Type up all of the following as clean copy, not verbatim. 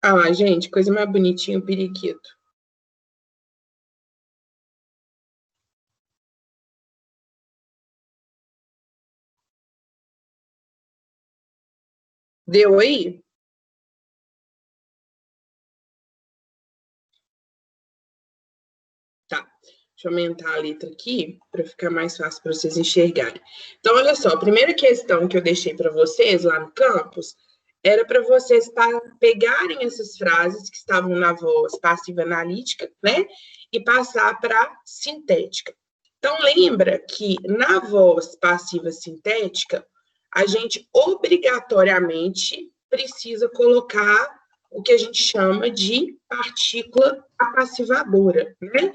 Ah, gente, coisa mais bonitinha, o periquito. Deu aí? Tá. Deixa eu aumentar a letra aqui para ficar mais fácil para vocês enxergarem. Então, olha só, a primeira questão que eu deixei para vocês lá no campus era para vocês pegarem essas frases que estavam na voz passiva analítica, né, e passar para sintética. Então, lembra que na voz passiva sintética, a gente obrigatoriamente precisa colocar o que a gente chama de partícula apassivadora, né?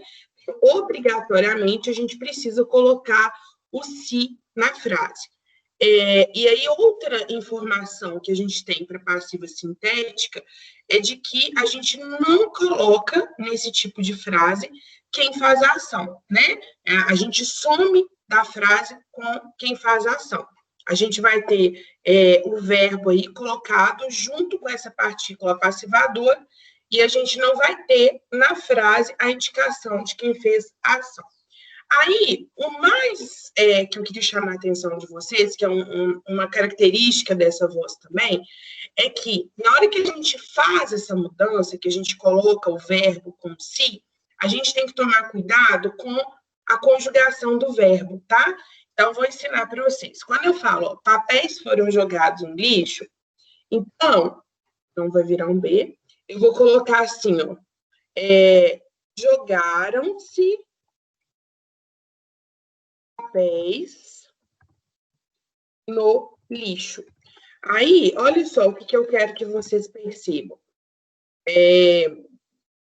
Obrigatoriamente a gente precisa colocar o se na frase. E aí, outra informação que a gente tem para passiva sintética é de que a gente não coloca nesse tipo de frase quem faz a ação, né? A gente some da frase com quem faz a ação. A gente vai ter o verbo aí colocado junto com essa partícula passivadora e a gente não vai ter na frase a indicação de quem fez a ação. Aí, o mais que eu queria chamar a atenção de vocês, que é uma característica dessa voz também, é que na hora que a gente faz essa mudança, que a gente coloca o verbo com si, a gente tem que tomar cuidado com a conjugação do verbo, tá? Então, vou ensinar para vocês. Quando eu falo, ó, papéis foram jogados no lixo, então, não vai virar um B, eu vou colocar assim, ó, jogaram-se papéis no lixo. Aí, olha só o que eu quero que vocês percebam.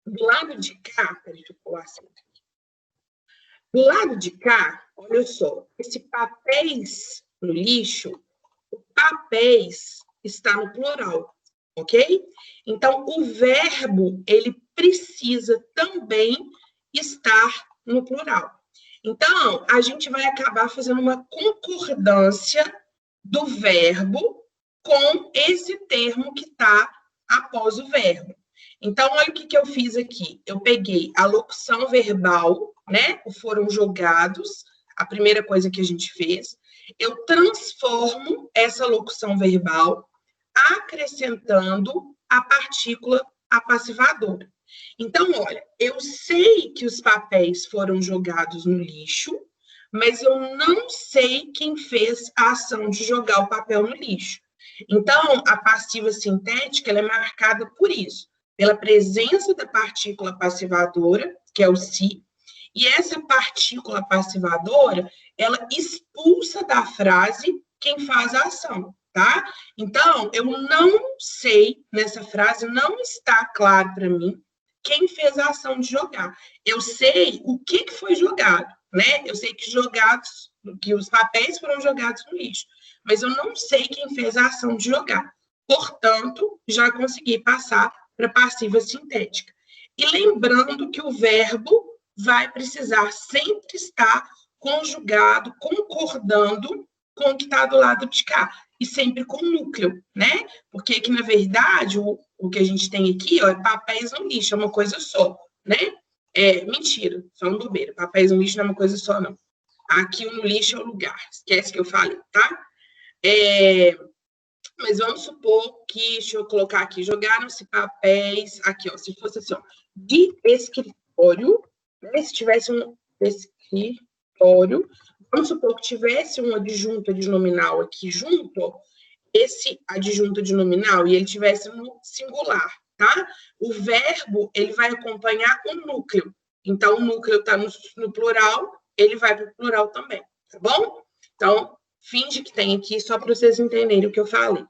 Do lado de cá, peraí, deixa eu pular assim. Do lado de cá, olha só, esse papéis no lixo, o papéis está no plural, ok? Então, o verbo, ele precisa também estar no plural. Então, a gente vai acabar fazendo uma concordância do verbo com esse termo que está após o verbo. Então, olha o que eu fiz aqui. Eu peguei a locução verbal, né? O foram jogados, a primeira coisa que a gente fez. Eu transformo essa locução verbal acrescentando a partícula apassivadora. Então, olha, eu sei que os papéis foram jogados no lixo, mas eu não sei quem fez a ação de jogar o papel no lixo. Então, a passiva sintética ela é marcada por isso, pela presença da partícula passivadora, que é o se, e essa partícula passivadora, ela expulsa da frase quem faz a ação, tá? Então, eu não sei, nessa frase, não está claro para mim quem fez a ação de jogar. Eu sei o que foi jogado, né? Eu sei que os papéis foram jogados no lixo, mas eu não sei quem fez a ação de jogar. Portanto, já consegui passar para passiva sintética. E lembrando que o verbo vai precisar sempre estar conjugado, concordando com o que está do lado de cá, e sempre com núcleo, né? Porque aqui, na verdade, o que a gente tem aqui, ó, é papéis no lixo, é uma coisa só, né? Mentira, só uma bobeira. Papéis no lixo não é uma coisa só, não. Aqui no lixo é o lugar, esquece que eu falei, tá? Mas vamos supor que, deixa eu colocar aqui, jogaram-se papéis, aqui, ó, se fosse assim, ó, de escritório, né, se tivesse um escritório, vamos supor que tivesse um adjunto adnominal aqui junto, esse adjunto adnominal, e ele tivesse no singular, tá? O verbo, ele vai acompanhar o núcleo. Então, o núcleo está no plural, ele vai para o plural também, tá bom? Então, finge que tem aqui, só para vocês entenderem o que eu falei.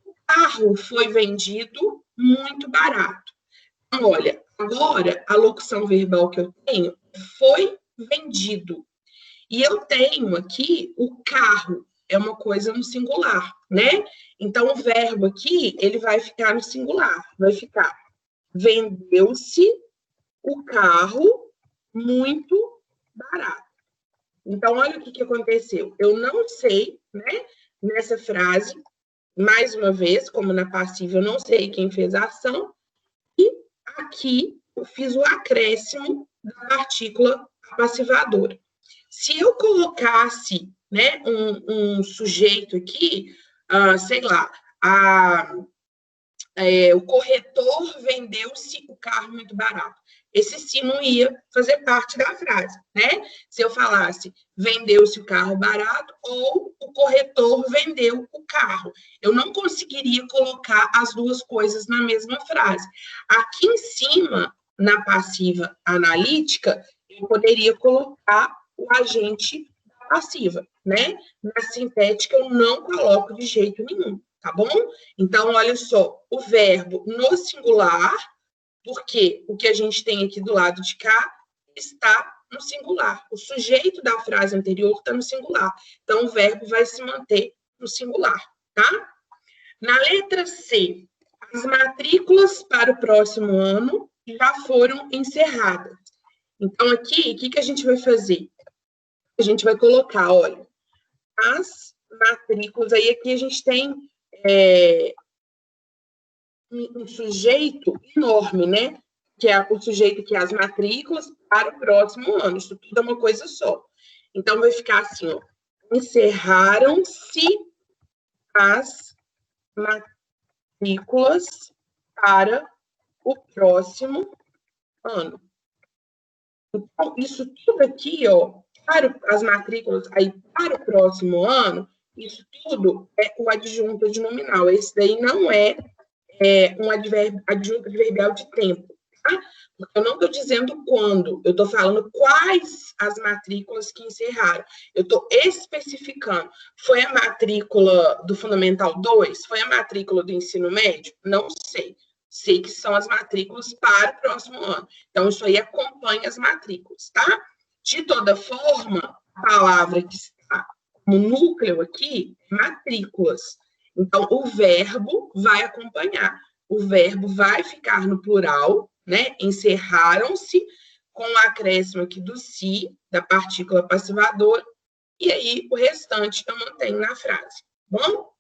O carro foi vendido muito barato. Então, olha, agora a locução verbal que eu tenho foi vendido. E eu tenho aqui o carro, é uma coisa no singular, né? Então, o verbo aqui, ele vai ficar no singular, vai ficar vendeu-se o carro muito barato. Então, olha o que aconteceu. Eu não sei, né, nessa frase, mais uma vez, como na passiva eu não sei quem fez a ação, e aqui eu fiz o acréscimo da partícula passivadora. Se eu colocasse, né, um sujeito aqui, sei lá, o corretor vendeu-se o carro muito barato. Esse sim não ia fazer parte da frase, né? Se eu falasse vendeu-se o carro barato ou o corretor vendeu o carro. Eu não conseguiria colocar as duas coisas na mesma frase. Aqui em cima, na passiva analítica, eu poderia colocar o agente passiva, né? Na sintética, eu não coloco de jeito nenhum, tá bom? Então, olha só, o verbo no singular, porque o que a gente tem aqui do lado de cá está no singular. O sujeito da frase anterior está no singular. Então, o verbo vai se manter no singular, tá? Na letra C, as matrículas para o próximo ano já foram encerradas. Então, aqui, o que a gente vai fazer? A gente vai colocar, olha, as matrículas, aí aqui a gente tem um sujeito enorme, né? Que é o sujeito que é as matrículas para o próximo ano. Isso tudo é uma coisa só. Então, vai ficar assim, ó. Encerraram-se as matrículas para o próximo ano. Então, isso tudo aqui, ó, para as matrículas aí para o próximo ano, isso tudo é o adjunto adnominal. Esse daí não é um adjunto adverbial de tempo, tá? Porque eu não estou dizendo quando, eu estou falando quais as matrículas que encerraram. Eu estou especificando. Foi a matrícula do Fundamental 2? Foi a matrícula do ensino médio? Não sei. Sei que são as matrículas para o próximo ano. Então, isso aí acompanha as matrículas, tá? De toda forma, a palavra que está no núcleo aqui, matrículas. Então, o verbo vai acompanhar. O verbo vai ficar no plural, né? Encerraram-se, com o acréscimo aqui do se, da partícula passivadora, e aí o restante eu mantenho na frase. Bom?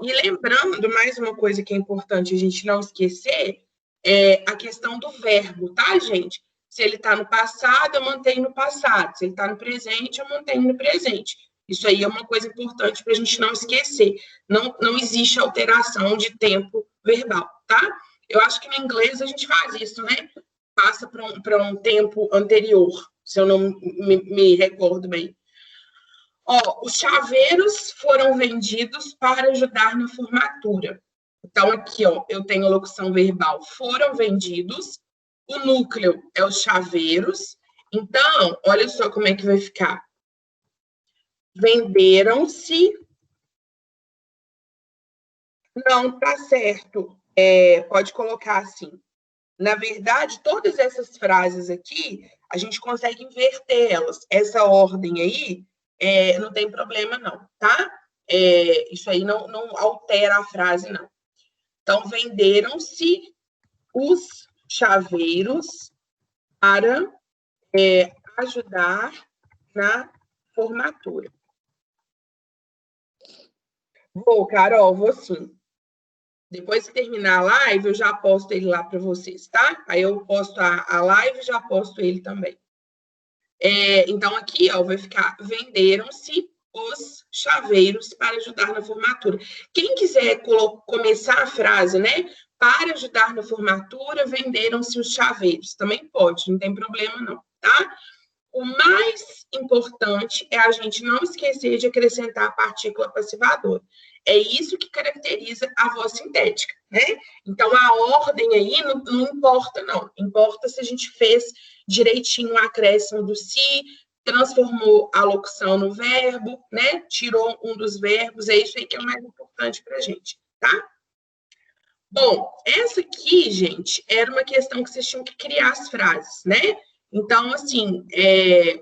E lembrando, mais uma coisa que é importante a gente não esquecer, é a questão do verbo, tá, gente? Se ele está no passado, eu mantenho no passado. Se ele está no presente, eu mantenho no presente. Isso aí é uma coisa importante para a gente não esquecer. Não existe alteração de tempo verbal, tá? Eu acho que no inglês a gente faz isso, né? Passa para um tempo anterior, se eu não me recordo bem. Ó, os chaveiros foram vendidos para ajudar na formatura. Então, aqui, ó, eu tenho a locução verbal foram vendidos, o núcleo é os chaveiros. Então, olha só como é que vai ficar. Venderam-se. Não, tá certo. Pode colocar assim. Na verdade, todas essas frases aqui, a gente consegue inverter elas. Essa ordem aí, não tem problema não, tá? Isso aí não altera a frase, não. Então, venderam-se os chaveiros para ajudar na formatura. Vou, Carol, vou sim. Depois que terminar a live, eu já posto ele lá para vocês, tá? Aí eu posto a live e já posto ele também. Então, aqui, ó, vai ficar venderam-se os chaveiros para ajudar na formatura. Quem quiser começar a frase, né? Para ajudar na formatura, venderam-se os chaveiros. Também pode, não tem problema não, tá? O mais importante é a gente não esquecer de acrescentar a partícula passivadora. É isso que caracteriza a voz sintética, né? Então, a ordem aí não importa, não. Importa se a gente fez direitinho o acréscimo do se, transformou a locução no verbo, né? Tirou um dos verbos, é isso aí que é o mais importante para a gente, tá? Bom, essa aqui, gente, era uma questão que vocês tinham que criar as frases, né? Então, assim,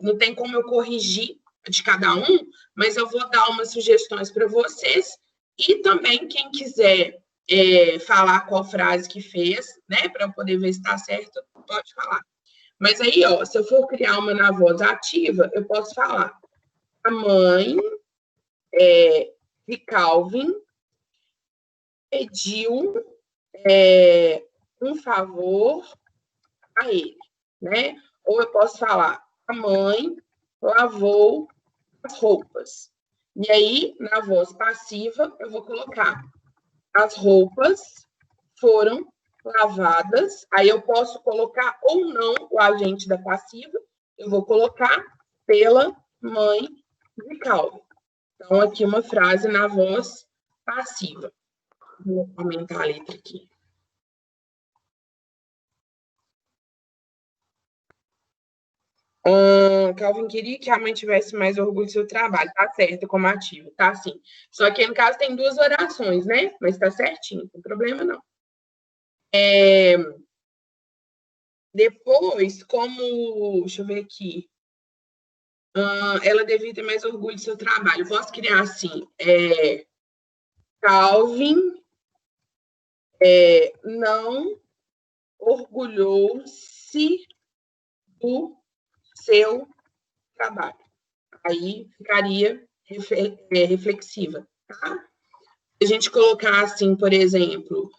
não tem como eu corrigir de cada um, mas eu vou dar umas sugestões para vocês. E também, quem quiser falar qual frase que fez, né, para eu poder ver se está certo, pode falar. Mas aí, ó, se eu for criar uma na voz ativa, eu posso falar. A mãe de Calvin pediu um favor a ele, né? Ou eu posso falar, a mãe lavou as roupas. E aí, na voz passiva, eu vou colocar as roupas foram lavadas. Aí eu posso colocar ou não o agente da passiva. Eu vou colocar pela mãe de Calvin. Então, aqui uma frase na voz passiva. Vou aumentar a letra aqui. Calvin queria que a mãe tivesse mais orgulho do seu trabalho. Tá certo, como ativo, tá sim. Só que no caso tem duas orações, né? Mas tá certinho, não tem problema não. Depois, como... Deixa eu ver aqui. Ela devia ter mais orgulho do seu trabalho. Posso criar assim, Calvin não orgulhou-se do seu trabalho. Aí ficaria reflexiva, tá? A gente colocar assim, por exemplo,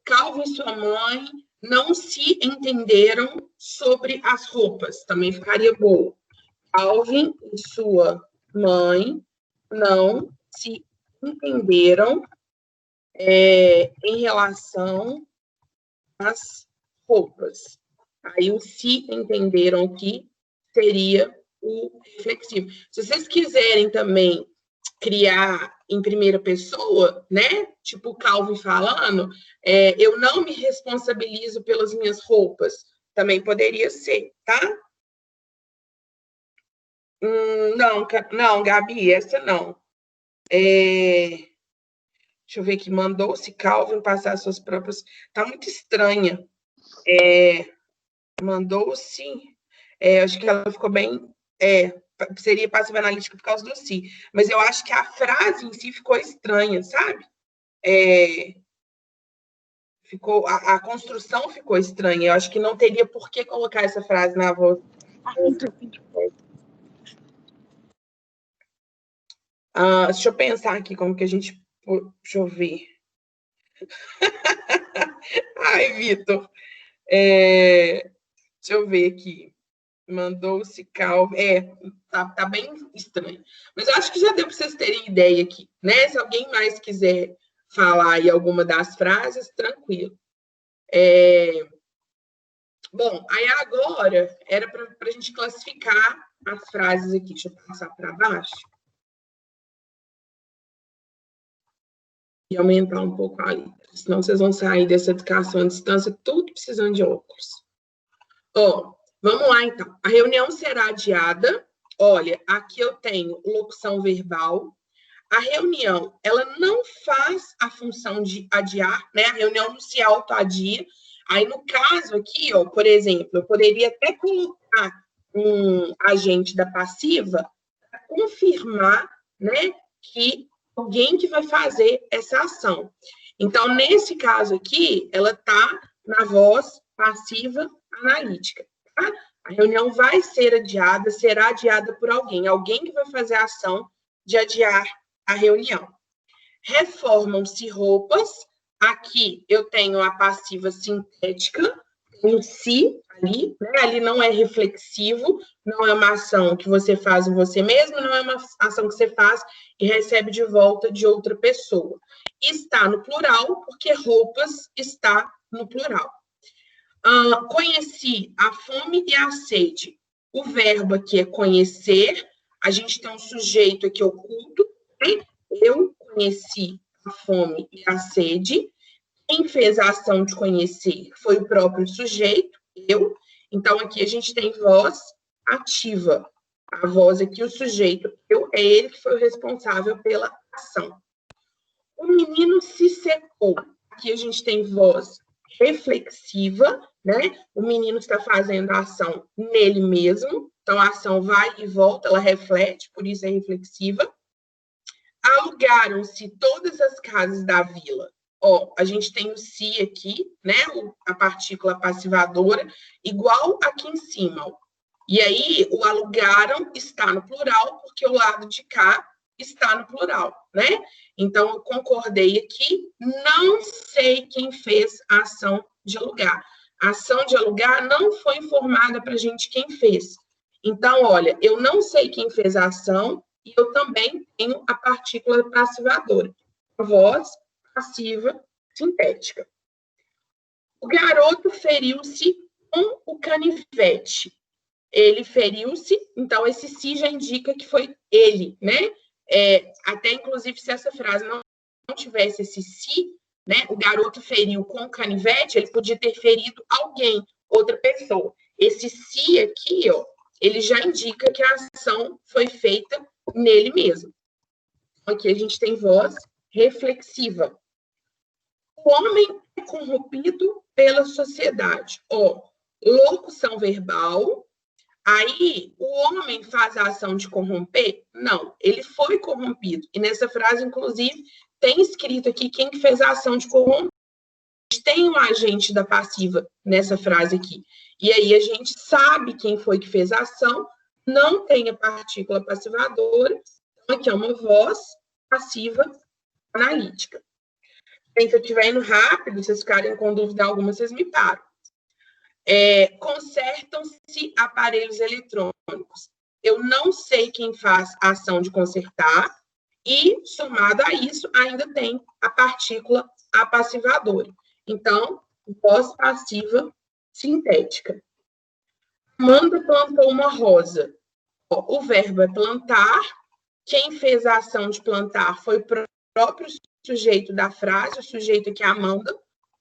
Calvin e sua mãe não se entenderam sobre as roupas. Também ficaria boa. Calvin e sua mãe não se entenderam em relação às roupas. Aí o se entenderam aqui seria o reflexivo. Se vocês quiserem também criar em primeira pessoa, né? Tipo Calvin falando, eu não me responsabilizo pelas minhas roupas. Também poderia ser, tá? Não, Gabi, essa não. Deixa eu ver aqui. Mandou-se Calvin passar suas próprias... Tá muito estranha. Mandou-se... acho que ela ficou bem... seria passiva analítica por causa do si. Mas eu acho que a frase em si ficou estranha, sabe? A construção ficou estranha. Eu acho que não teria por que colocar essa frase na voz. Deixa eu pensar aqui como que a gente... Deixa eu ver. Ai, Vitor. Deixa eu ver aqui. Mandou-se Calvin. Tá bem estranho. Mas eu acho que já deu para vocês terem ideia aqui, né? Se alguém mais quiser falar aí alguma das frases, tranquilo. Bom, aí agora era para a gente classificar as frases aqui. Deixa eu passar para baixo. E aumentar um pouco a letra. Senão vocês vão sair dessa educação à distância tudo precisando de óculos. Vamos lá, então. A reunião será adiada. Olha, aqui eu tenho locução verbal. A reunião, ela não faz a função de adiar, né? A reunião não se autoadia. Aí, no caso aqui, por exemplo, eu poderia até colocar um agente da passiva para confirmar, né, que alguém que vai fazer essa ação. Então, nesse caso aqui, ela está na voz passiva analítica. Tá? A reunião vai ser adiada, será adiada por alguém que vai fazer a ação de adiar a reunião. Reformam-se roupas. Aqui eu tenho a passiva sintética, o si ali, né? Ali não é reflexivo, não é uma ação que você faz em você mesmo, não é uma ação que você faz e recebe de volta de outra pessoa. Está no plural, porque roupas está no plural. Conheci a fome e a sede. O verbo aqui é conhecer. A gente tem um sujeito aqui oculto. Né? Eu conheci a fome e a sede. Quem fez a ação de conhecer foi o próprio sujeito, eu. Então, aqui a gente tem voz ativa. A voz aqui, o sujeito, eu, é ele que foi o responsável pela ação. O menino se secou. Aqui a gente tem voz reflexiva, né? O menino está fazendo a ação nele mesmo. Então, a ação vai e volta, ela reflete, por isso é reflexiva. Alugaram-se todas as casas da vila. A gente tem o si aqui, né? A partícula passivadora, igual aqui em cima. E aí, o alugaram está no plural, porque o lado de cá está no plural, né? Então, eu concordei aqui, não sei quem fez a ação de alugar. A ação de alugar não foi informada para a gente quem fez. Então, olha, eu não sei quem fez a ação e eu também tenho a partícula passivadora. Voz passiva sintética. O garoto feriu-se com o canivete. Ele feriu-se, então esse se já indica que foi ele, né? Até, inclusive, se essa frase não tivesse esse se, né? O garoto feriu com o canivete, ele podia ter ferido alguém, outra pessoa. Esse se aqui, ó, ele já indica que a ação foi feita nele mesmo. Aqui a gente tem voz reflexiva. O homem é corrompido pela sociedade. Ó, locução verbal. Aí, o homem faz a ação de corromper? Não, ele foi corrompido. E nessa frase, inclusive, tem escrito aqui quem que fez a ação de corromper. Tem um agente da passiva nessa frase aqui. E aí a gente sabe quem foi que fez a ação, não tem a partícula passivadora. Então, aqui é uma voz passiva analítica. Se eu estiver indo rápido, vocês ficarem com dúvida alguma, vocês me param. Consertam-se aparelhos eletrônicos. Eu não sei quem faz a ação de consertar, e, somado a isso, ainda tem a partícula apassivadora. Então, voz passiva sintética. Amanda plantou uma rosa. O verbo é plantar. Quem fez a ação de plantar foi o próprio sujeito da frase, o sujeito aqui é Amanda.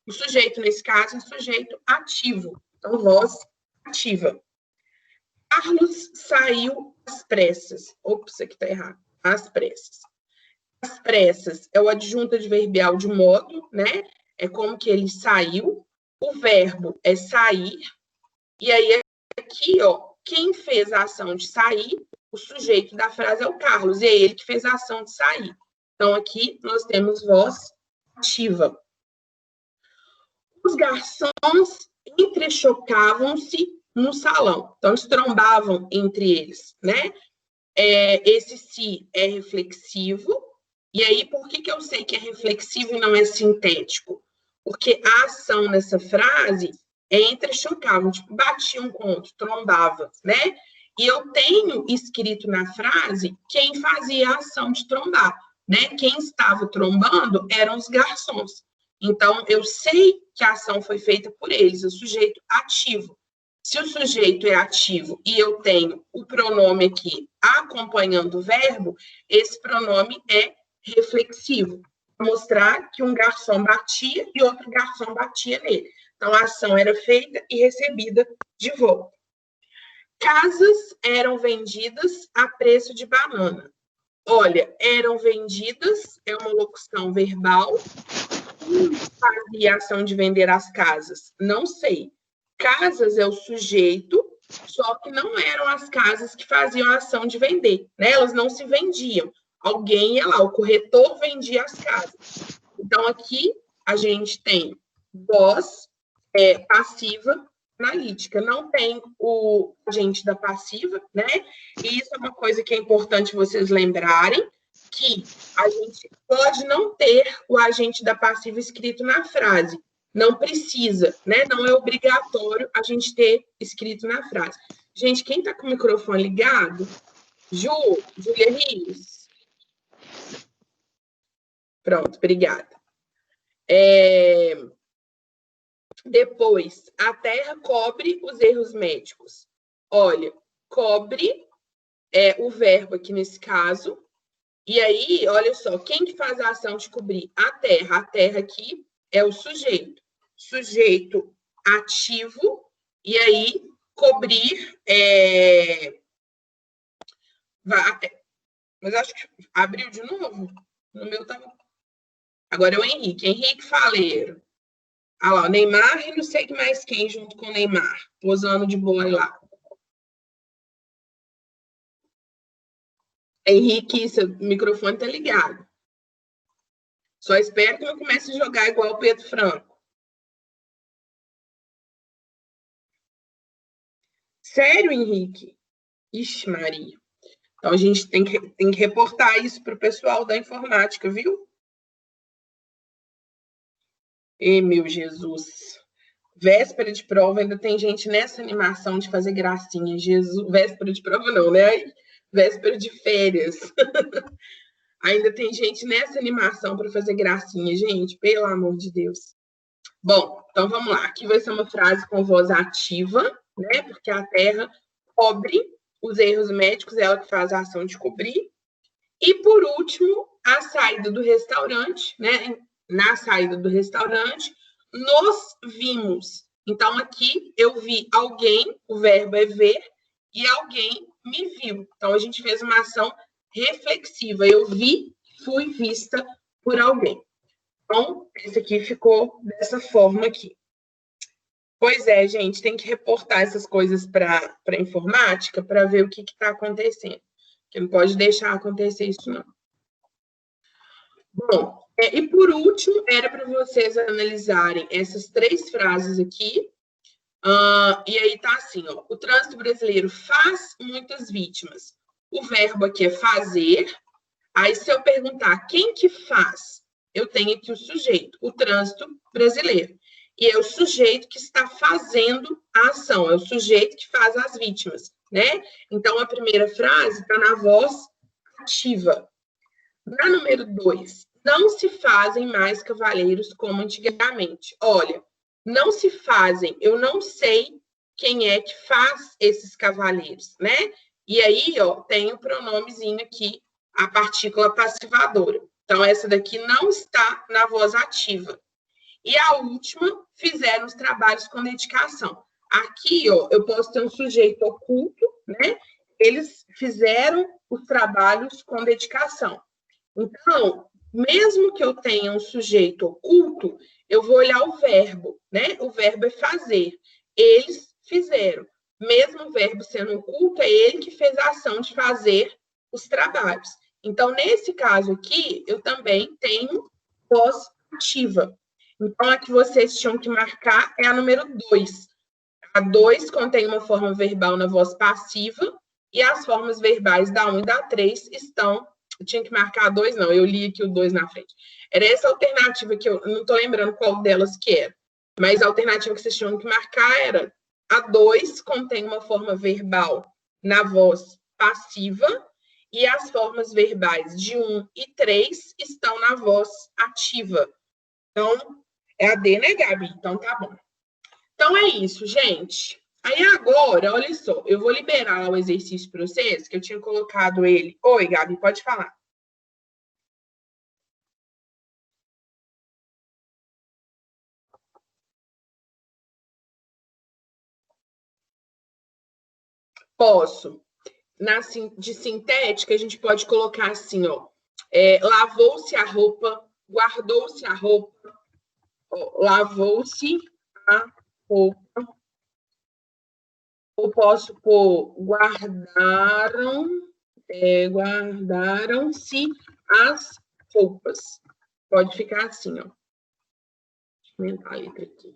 O sujeito, nesse caso, é o sujeito ativo. Então, voz ativa. Carlos saiu às pressas. Ops, aqui está errado. Às pressas. Às pressas é o adjunto adverbial de modo, né? É como que ele saiu. O verbo é sair. E aí, aqui, ó, quem fez a ação de sair, o sujeito da frase é o Carlos. E é ele que fez a ação de sair. Então, aqui nós temos voz ativa. Os garçons entrechocavam-se no salão. Então, eles trombavam entre eles, né? Esse se é reflexivo. E aí, por que eu sei que é reflexivo e não é sintético? Porque a ação nessa frase é entrechocavam, tipo, batiam com o outro, trombava, né? E eu tenho escrito na frase quem fazia a ação de trombar, né? Quem estava trombando eram os garçons. Então, eu sei que a ação foi feita por eles, o sujeito ativo. Se o sujeito é ativo e eu tenho o pronome aqui acompanhando o verbo, esse pronome é reflexivo. Vou mostrar que um garçom batia e outro garçom batia nele. Então, a ação era feita e recebida de volta. Casas eram vendidas a preço de banana. Olha, eram vendidas, é uma locução verbal. Quem fazia a ação de vender as casas? Não sei. Casas é o sujeito, só que não eram as casas que faziam a ação de vender, né? Elas não se vendiam. Alguém ia lá, o corretor vendia as casas. Então, aqui a gente tem voz passiva analítica, não tem o agente da passiva, né? E isso é uma coisa que é importante vocês lembrarem, que a gente pode não ter o agente da passiva escrito na frase. Não precisa, né? Não é obrigatório a gente ter escrito na frase. Gente, quem está com o microfone ligado? Júlia Rios. Pronto, obrigada. Depois, a terra cobre os erros médicos. Olha, cobre é o verbo aqui nesse caso. E aí, olha só, quem que faz a ação de cobrir? A terra. A terra aqui é o sujeito. Sujeito ativo. E aí, cobrir Mas acho que abriu de novo. No meu tava. Agora é o Henrique. Henrique Faleiro. Ah lá, o Neymar e não sei mais quem junto com o Neymar, posando de boa lá. Henrique, seu microfone tá ligado. Só espero que não comece a jogar igual o Pedro Franco. Sério, Henrique? Ixi, Maria. Então, a gente tem que reportar isso para o pessoal da informática, viu? E meu Jesus. Véspera de prova, ainda tem gente nessa animação de fazer gracinha. Jesus, véspera de prova não, né? Véspera de férias. Ainda tem gente nessa animação para fazer gracinha, gente, pelo amor de Deus. Bom, então vamos lá. Aqui vai ser uma frase com voz ativa, né? Porque a Terra cobre os erros médicos, ela que faz a ação de cobrir. E por último, a saída do restaurante, né? Na saída do restaurante, nos vimos. Então, aqui eu vi alguém, o verbo é ver, e alguém me viu. Então, a gente fez uma ação reflexiva. Eu vi, fui vista por alguém. Então, esse aqui ficou dessa forma aqui. Pois é, gente, tem que reportar essas coisas para a informática para ver o que está acontecendo. Porque não pode deixar acontecer isso, não. Bom, e por último, era para vocês analisarem essas 3 frases aqui. E aí tá assim, ó. O trânsito brasileiro faz muitas vítimas. O verbo aqui é fazer. Aí, se eu perguntar quem que faz, eu tenho aqui o sujeito, o trânsito brasileiro. E é o sujeito que está fazendo a ação, é o sujeito que faz as vítimas, né? Então, a primeira frase está na voz ativa. Na número 2, não se fazem mais cavaleiros como antigamente. Olha, não se fazem, eu não sei quem é que faz esses cavaleiros, né? E aí, ó, tem o pronomezinho aqui, a partícula passivadora. Então, essa daqui não está na voz ativa. E a última, fizeram os trabalhos com dedicação. Aqui, ó, eu posso ter um sujeito oculto, né? Eles fizeram os trabalhos com dedicação. Então, mesmo que eu tenha um sujeito oculto, eu vou olhar o verbo, né? O verbo é fazer. Eles fizeram. Mesmo o verbo sendo oculto, é ele que fez a ação de fazer os trabalhos. Então, nesse caso aqui, eu também tenho voz ativa. Então, a que vocês tinham que marcar é a número 2. A 2 contém uma forma verbal na voz passiva e as formas verbais da 1 e da 3 estão. Eu tinha que marcar 2, não, eu li aqui o 2 na frente. Era essa alternativa que eu não estou lembrando qual delas que era. Mas a alternativa que vocês tinham que marcar era a 2 contém uma forma verbal na voz passiva e as formas verbais de 1 e 3 estão na voz ativa. Então, é a D, né, Gabi? Então, tá bom. Então, é isso, gente. Aí, agora, olha só, eu vou liberar o exercício para vocês, que eu tinha colocado ele. Oi, Gabi, pode falar. Posso. De sintética, a gente pode colocar assim, ó. Lavou-se a roupa, guardou-se a roupa, lavou-se a roupa. Ou posso pôr guardaram-se as roupas. Pode ficar assim, ó. Deixa eu aumentar a letra aqui.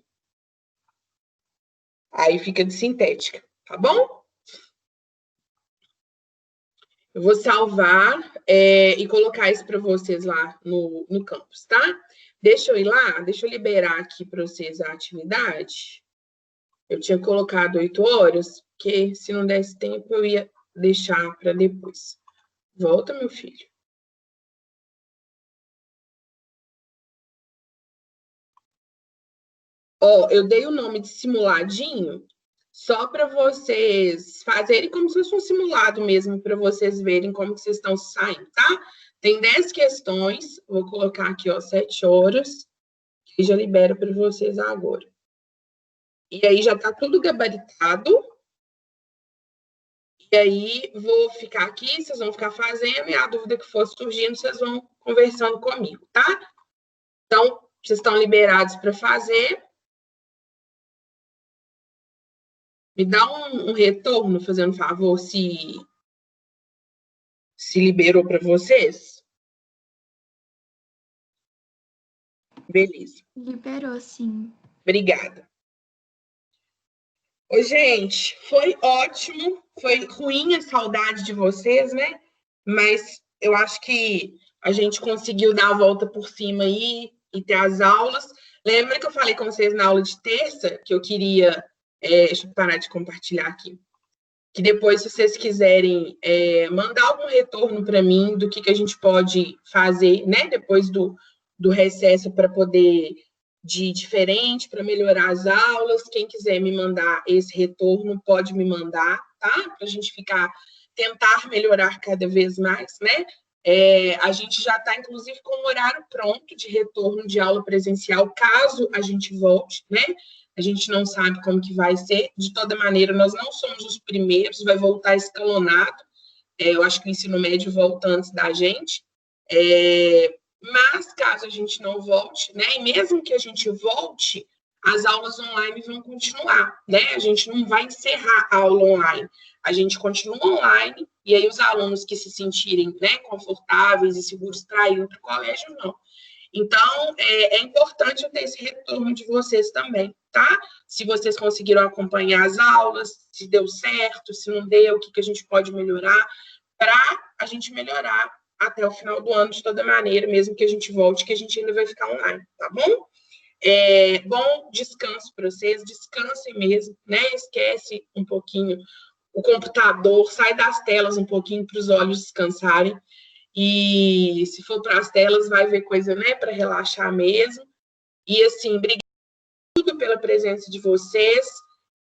Aí fica de sintética, tá bom? Eu vou salvar e colocar isso para vocês lá no campus, tá? Deixa eu ir lá, deixa eu liberar aqui para vocês a atividade. Eu tinha colocado 8 horas, porque se não desse tempo eu ia deixar para depois. Volta, meu filho. Ó, eu dei o nome de simuladinho só para vocês fazerem como se fosse um simulado mesmo, para vocês verem como que vocês estão saindo, tá? Tem 10 questões, vou colocar aqui, ó, 7 horas, e já libero para vocês agora. E aí já tá tudo gabaritado. E aí vou ficar aqui, vocês vão ficar fazendo, e a dúvida que for surgindo, vocês vão conversando comigo, tá? Então, vocês estão liberados para fazer. Me dá um retorno, fazendo favor, se liberou para vocês? Beleza. Liberou, sim. Obrigada. Ô, gente, foi ótimo. Foi ruim a saudade de vocês, né? Mas eu acho que a gente conseguiu dar a volta por cima aí e ter as aulas. Lembra que eu falei com vocês na aula de terça que eu queria. Deixa eu parar de compartilhar aqui. Que depois, se vocês quiserem mandar algum retorno para mim do que a gente pode fazer, né? Depois do recesso para poder de diferente, para melhorar as aulas. Quem quiser me mandar esse retorno, pode me mandar, tá? Para a gente tentar melhorar cada vez mais, né? A gente já está, inclusive, com o horário pronto de retorno de aula presencial, caso a gente volte, né? A gente não sabe como que vai ser. De toda maneira, nós não somos os primeiros, vai voltar escalonado. Eu acho que o ensino médio volta antes da gente. Mas, caso a gente não volte, né? E mesmo que a gente volte, as aulas online vão continuar, né? A gente não vai encerrar a aula online. A gente continua online, e aí os alunos que se sentirem, né, confortáveis e seguros para ir para o colégio, não. Então, é importante eu ter esse retorno de vocês também, tá? Se vocês conseguiram acompanhar as aulas, se deu certo, se não deu, o que a gente pode melhorar, para a gente melhorar até o final do ano, de toda maneira, mesmo que a gente volte, que a gente ainda vai ficar online, tá bom? Bom descanso para vocês, descansem mesmo, né? Esquece um pouquinho o computador, sai das telas um pouquinho para os olhos descansarem. E se for para as telas, vai ver coisa, né, para relaxar mesmo. E assim, obrigado pela presença de vocês.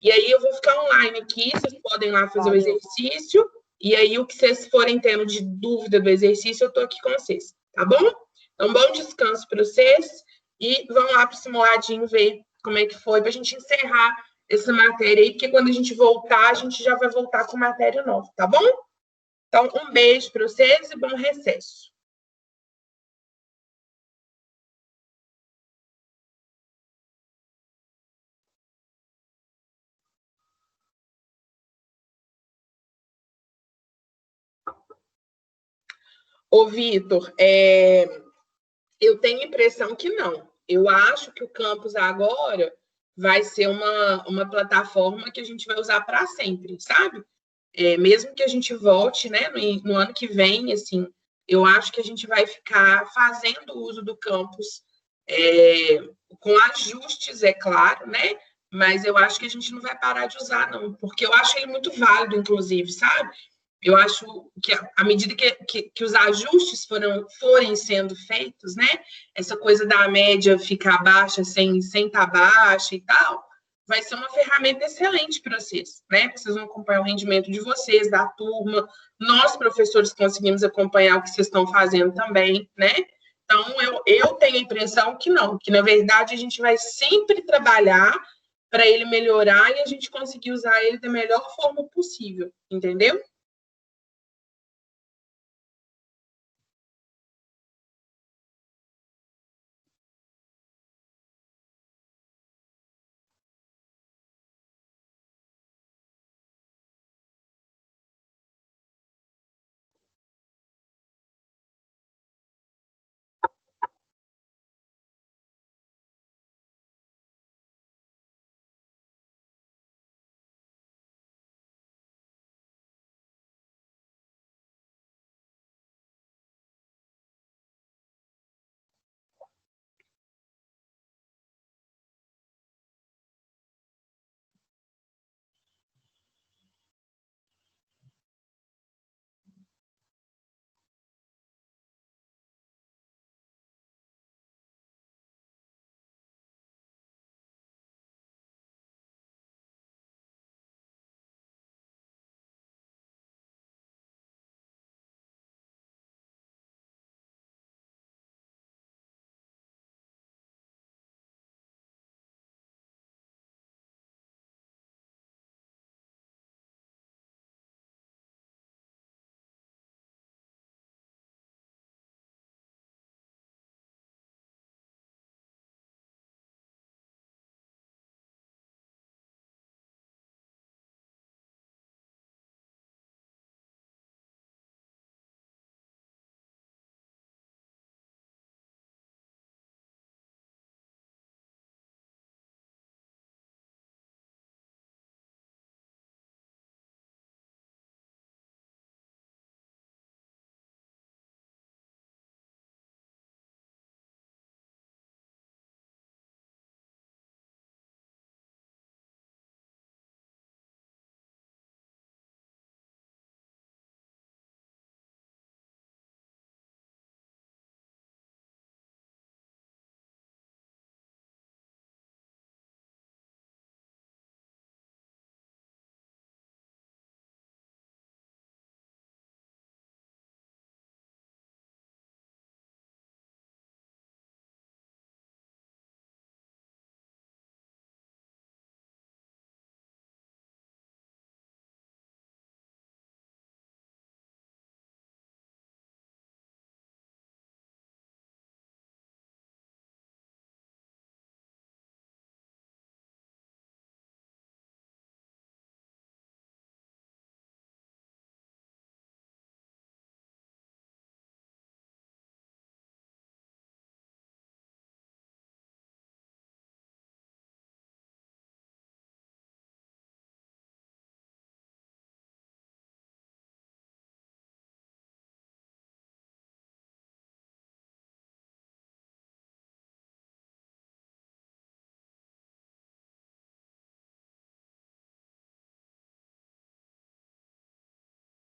E aí eu vou ficar online aqui, vocês podem ir lá fazer o exercício. E aí o que vocês forem tendo de dúvida do exercício, eu estou aqui com vocês, tá bom? Então, bom descanso para vocês e vão lá para o simuladinho ver como é que foi, para a gente encerrar essa matéria aí, porque quando a gente voltar, a gente já vai voltar com matéria nova, tá bom? Então, um beijo para vocês e bom recesso. Ô, Vitor, eu tenho a impressão que não. Eu acho que o campus agora vai ser uma plataforma que a gente vai usar para sempre, sabe? Mesmo que a gente volte, né, no ano que vem, assim, eu acho que a gente vai ficar fazendo uso do campus com ajustes, é claro, né? Mas eu acho que a gente não vai parar de usar, não, porque eu acho ele muito válido, inclusive, sabe? Eu acho que à medida que os ajustes forem sendo feitos, né? Essa coisa da média ficar baixa sem estar baixa e tal, vai ser uma ferramenta excelente para vocês, né? Porque vocês vão acompanhar o rendimento de vocês, da turma. Nós, professores, conseguimos acompanhar o que vocês estão fazendo também, né? Então, eu tenho a impressão que não, que na verdade a gente vai sempre trabalhar para ele melhorar e a gente conseguir usar ele da melhor forma possível, entendeu?